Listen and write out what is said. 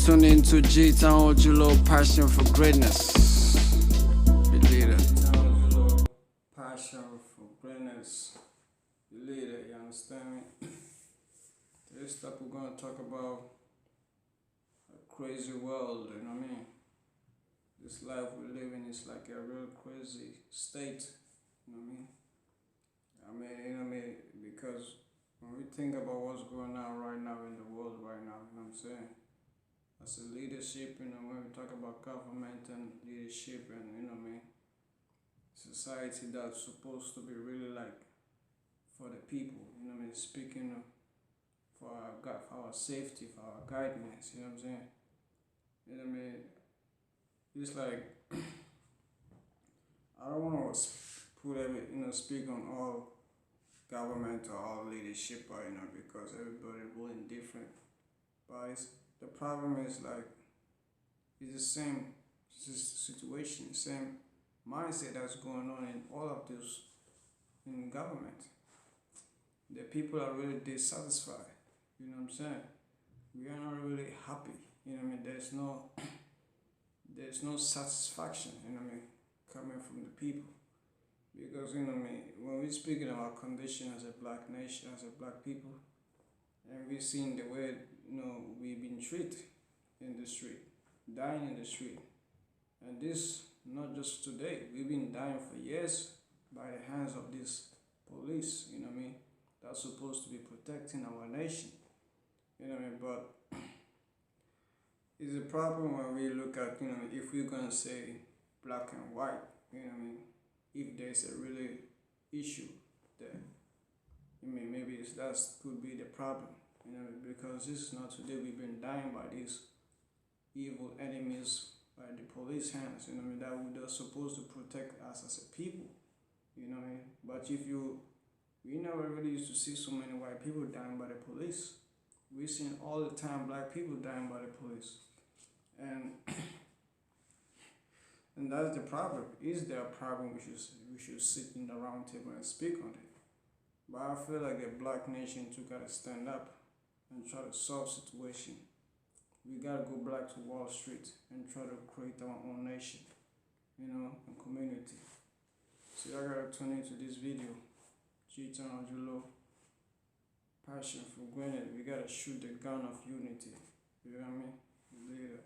tune into Gtownogloc, passion for greatness. Believe it. Gtownogloc, passion for greatness. Believe it, you understand me? Today's stuff we're gonna talk about a crazy world, you know what I mean? This life we live in is like a real crazy state, you know what I mean? You know what I mean? Because when we think about what's going on right now in the world right now, you know what I'm saying? As a leadership, you know, when we talk about government and leadership and, you know what I mean, society that's supposed to be really like for the people, you know what I mean, speaking of, for our safety, for our guidance, you know what I'm saying? You know what I mean? It's like, I don't want to put every, you know, speak on all government or all leadership, you know, because everybody really different. But the problem is like, it's the same situation, the same mindset that's going on in all of this in government. The people are really dissatisfied, you know what I'm saying? We are not really happy, you know what I mean? There's no satisfaction, you know what I mean, coming from the people. Because, you know what I mean, when we're speaking of our condition as a black nation, as a black people, and we've seen the way, you know, we've been treated in the street, dying in the street. And this, not just today, we've been dying for years by the hands of this police, you know what I mean, that's supposed to be protecting our nation, you know what I mean, but it's a problem when we look at, you know, if we're going to say black and white, you know what I mean, if there's a really issue there, I mean, maybe that could be the problem, you know, because this is not today. We've been dying by these evil enemies, by the police hands, you know what I mean, that they're supposed to protect us as a people, you know what I mean. But we never really used to see so many white people dying by the police. We've seen all the time black people dying by the police, and and that's the problem. Is there a problem? We should sit in the round table and speak on it. But I feel like a black nation too gotta stand up and try to solve situation. We gotta go back to Wall Street and try to create our own nation, you know, and community. So I gotta tune into this video. Gtownogloc, passion for greatness. We gotta shoot the gun of unity. You know what I mean? Later.